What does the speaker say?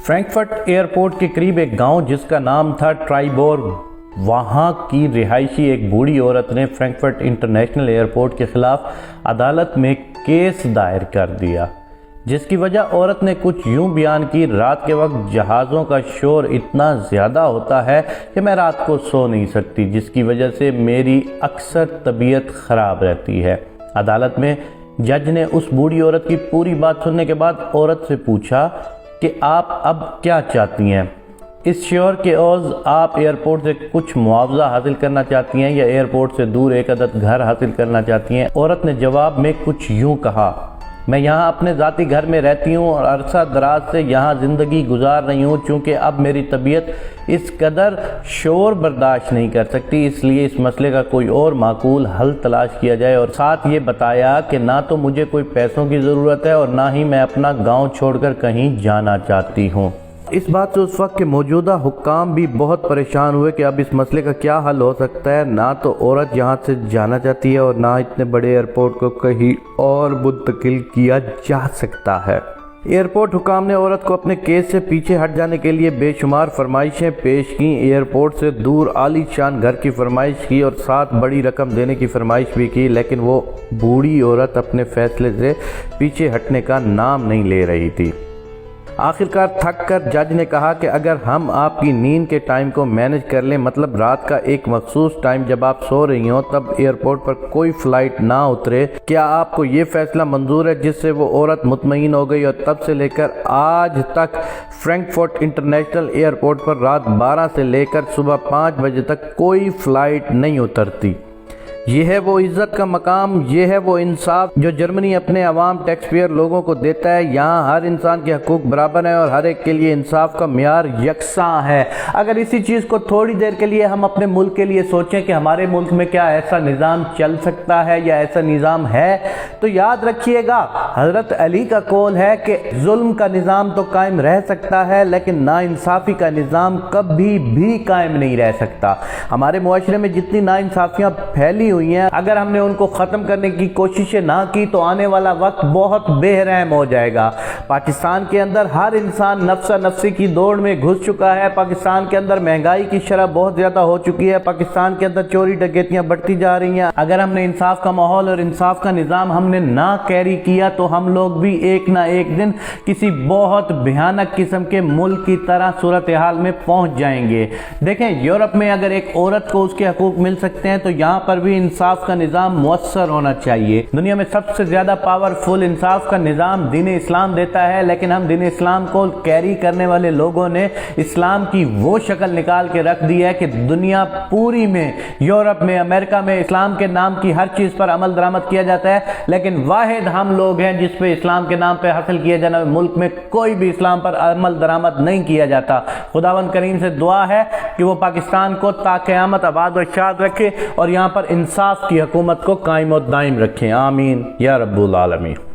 Frankfurt airport کے قریب ایک گاؤں جس کا نام تھا ٹرائبور، وہاں کی رہائشی ایک بوڑھی عورت نے فرینکفرٹ انٹرنیشنل ایئرپورٹ کے خلاف عدالت میں کیس دائر کر دیا، جس کی وجہ عورت نے کچھ یوں بیان کی: رات کے وقت جہازوں کا شور اتنا زیادہ ہوتا ہے کہ میں رات کو سو نہیں سکتی، جس کی وجہ سے میری اکثر طبیعت خراب رہتی ہے۔ عدالت میں جج نے اس بوڑھی عورت کی پوری بات سننے کے بعد عورت سے پوچھا کہ آپ اب کیا چاہتی ہیں؟ اس شیور کے عوض آپ ایئرپورٹ سے کچھ معاوضہ حاصل کرنا چاہتی ہیں یا ایئرپورٹ سے دور ایک عدد گھر حاصل کرنا چاہتی ہیں؟ عورت نے جواب میں کچھ یوں کہا: میں یہاں اپنے ذاتی گھر میں رہتی ہوں اور عرصہ دراز سے یہاں زندگی گزار رہی ہوں، چونکہ اب میری طبیعت اس قدر شور برداشت نہیں کر سکتی، اس لیے اس مسئلے کا کوئی اور معقول حل تلاش کیا جائے۔ اور ساتھ یہ بتایا کہ نہ تو مجھے کوئی پیسوں کی ضرورت ہے اور نہ ہی میں اپنا گاؤں چھوڑ کر کہیں جانا چاہتی ہوں۔ اس بات سے اس وقت کے موجودہ حکام بھی بہت پریشان ہوئے کہ اب اس مسئلے کا کیا حل ہو سکتا ہے۔ نہ تو عورت یہاں سے جانا چاہتی ہے اور نہ اتنے بڑے ایئرپورٹ کو کہیں اور منتقل کیا جا سکتا ہے۔ ایئرپورٹ حکام نے عورت کو اپنے کیس سے پیچھے ہٹ جانے کے لیے بے شمار فرمائشیں پیش کیں، ایئرپورٹ سے دور عالی شان گھر کی فرمائش کی اور ساتھ بڑی رقم دینے کی فرمائش بھی کی، لیکن وہ بوڑھی عورت اپنے فیصلے سے پیچھے ہٹنے کا نام نہیں لے رہی تھی۔ آخرکار تھک کر جج نے کہا کہ اگر ہم آپ کی نیند کے ٹائم کو مینج کر لیں، مطلب رات کا ایک مخصوص ٹائم جب آپ سو رہی ہوں تب ایئرپورٹ پر کوئی فلائٹ نہ اترے، کیا آپ کو یہ فیصلہ منظور ہے؟ جس سے وہ عورت مطمئن ہو گئی اور تب سے لے کر آج تک فرینکفرٹ انٹرنیشنل ایئرپورٹ پر رات 12 سے لے کر صبح 5 بجے تک کوئی فلائٹ نہیں اترتی۔ یہ ہے وہ عزت کا مقام، یہ ہے وہ انصاف جو جرمنی اپنے عوام ٹیکس پیئر لوگوں کو دیتا ہے۔ یہاں ہر انسان کے حقوق برابر ہیں اور ہر ایک کے لیے انصاف کا معیار یکساں ہے۔ اگر اسی چیز کو تھوڑی دیر کے لیے ہم اپنے ملک کے لیے سوچیں کہ ہمارے ملک میں کیا ایسا نظام چل سکتا ہے یا ایسا نظام ہے، تو یاد رکھیے گا حضرت علی کا قول ہے کہ ظلم کا نظام تو قائم رہ سکتا ہے لیکن ناانصافی کا نظام کبھی بھی قائم نہیں رہ سکتا۔ ہمارے معاشرے میں جتنی ناانصافیاں پھیلی ہوئی ہیں، اگر ہم نے ان کو ختم کرنے کی کوششیں نہ کی تو آنے والا وقت بہت بے رحم ہو جائے گا۔ پاکستان کے اندر ہر انسان نفسا نفسی کی دوڑ میں گھس چکا ہے، پاکستان کے اندر مہنگائی کی شرح بہت زیادہ ہو چکی ہے، پاکستان کے اندر چوری ڈکیتیاں بڑھتی جا رہی ہیں۔ اگر ہم نے انصاف کا ماحول اور انصاف کا نظام ہم نے نہ کیری کیا تو ہم لوگ بھی ایک نہ ایک دن کسی بہت بھیانک قسم کے ملک کی طرح صورتحال میں پہنچ جائیں گے۔ دیکھیں، یورپ میں اگر ایک عورت کو اس کے حقوق مل سکتے ہیں تو یہاں پر بھی انصاف کا نظام مؤثر ہونا چاہیے۔ دنیا میں سب سے زیادہ پاورفل انصاف کا نظام دین اسلام دیتا ہے، لیکن ہم دین اسلام کو کیری کرنے والے لوگوں نے اسلام کی وہ شکل نکال کے رکھ دی ہے کہ دنیا پوری میں، یورپ میں، امریکہ میں اسلام کے نام کی ہر چیز پر عمل درآمد کیا جاتا ہے، لیکن واحد ہم لوگ ہیں جس پہ اسلام کے نام پہ حاصل کیے جانے والے ملک میں کوئی بھی اسلام پر عمل درآمد نہیں کیا جاتا۔ خداوند کریم سے دعا ہے کہ وہ پاکستان کو تا قیامت آباد و شاد رکھے اور یہاں پر انصاف کی حکومت کو قائم و دائم رکھیں۔ آمین یا رب العالمین۔